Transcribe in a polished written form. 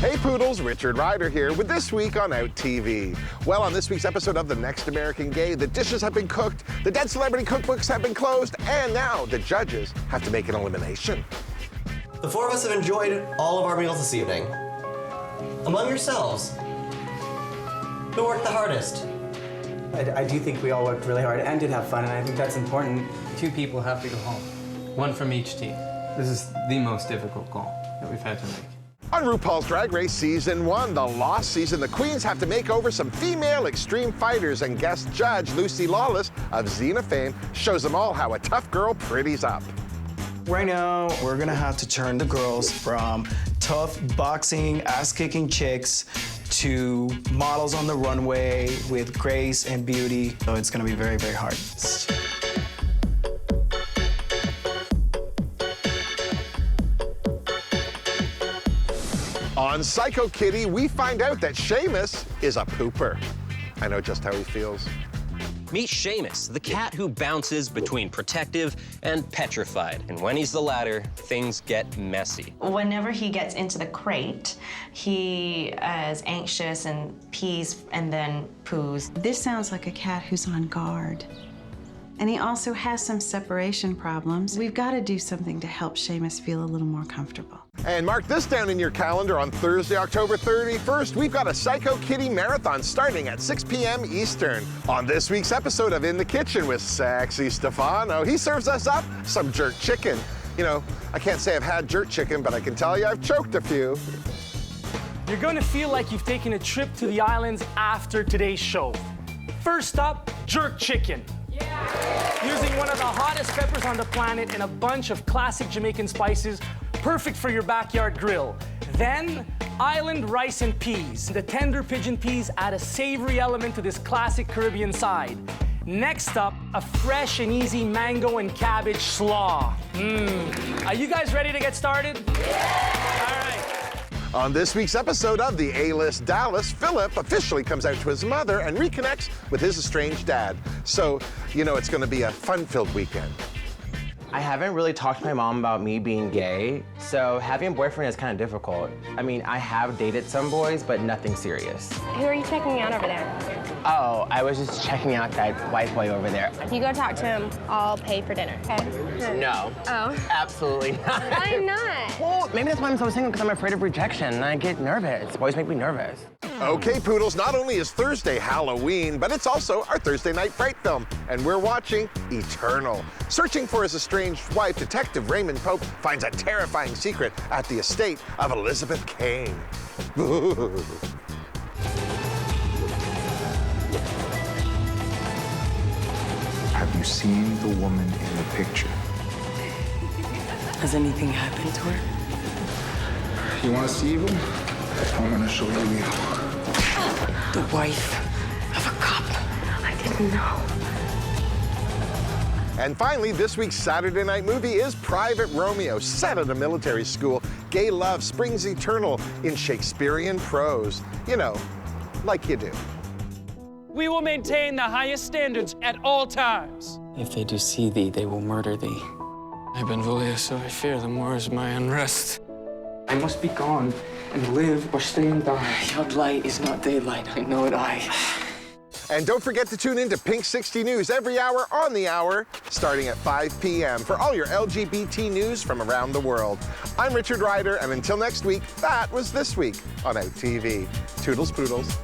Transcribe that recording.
Hey Poodles, Richard Ryder here with This Week on OUTtv. Well, on this week's episode of The Next American Gay, the dishes have been cooked, the dead celebrity cookbooks have been closed, and now the judges have to make an elimination. The four of us have enjoyed all of our meals this evening. Among yourselves, who worked the hardest? I do think we all worked really hard and did have fun, and I think that's important. 2 people have to go home. 1 from each team. This is the most difficult call that we've had to make. On RuPaul's Drag Race Season 1, the lost season, the queens have to make over some female extreme fighters, and guest judge Lucy Lawless of Xena fame shows them all how a tough girl pretties up. Right now, we're gonna have to turn the girls from tough boxing, ass-kicking chicks to models on the runway with grace and beauty. So it's gonna be very, very hard. On Psycho Kitty, we find out that Seamus is a pooper. I know just how he feels. Meet Seamus, the cat who bounces between protective and petrified. And when he's the latter, things get messy. Whenever he gets into the crate, he is anxious and pees and then poos. This sounds like a cat who's on guard. And he also has some separation problems. We've got to do something to help Seamus feel a little more comfortable. And mark this down in your calendar. On Thursday, October 31st, we've got a Psycho Kitty marathon starting at 6 p.m. Eastern. On this week's episode of In the Kitchen with Sexy Stefano, he serves us up some jerk chicken. You know, I can't say I've had jerk chicken, but I can tell you I've choked a few. You're gonna feel like you've taken a trip to the islands after today's show. First up, jerk chicken. Using one of the hottest peppers on the planet and a bunch of classic Jamaican spices, perfect for your backyard grill. Then, island rice and peas. The tender pigeon peas add a savory element to this classic Caribbean side. Next up, a fresh and easy mango and cabbage slaw. Are you guys ready to get started? Yeah! All right. On this week's episode of the A-List Dallas, Philip officially comes out to his mother and reconnects with his estranged dad. So, you know it's gonna be a fun-filled weekend. I haven't really talked to my mom about me being gay, so having a boyfriend is kind of difficult. I mean, I have dated some boys, but nothing serious. Who are you checking out over there? Oh, I was just checking out that white boy over there. If you go talk to him, I'll pay for dinner, okay? No. Oh. Absolutely not. Why not? Well, maybe that's why I'm so single, because I'm afraid of rejection, and I get nervous. Boys make me nervous. Okay, Poodles, not only is Thursday Halloween, but it's also our Thursday night fright film, and we're watching Eternal. Searching for his estranged wife, Detective Raymond Pope finds a terrifying secret at the estate of Elizabeth Kane. Have you seen the woman in the picture? Has anything happened to her? You want to see evil? I'm going to show you evil. The wife of a cop. I didn't know. And finally, this week's Saturday night movie is Private Romeo, set at a military school. Gay love springs eternal in Shakespearean prose. You know, like you do. We will maintain the highest standards at all times. If they do see thee, they will murder thee. I Benvolio, so I fear the more is my unrest. I must be gone and live or stay and die. Your light is not daylight, I know it I. And don't forget to tune in to Pink 60 News every hour on the hour, starting at 5 p.m. for all your LGBT news from around the world. I'm Richard Ryder, and until next week, that was This Week on OUTtv. Toodles Poodles.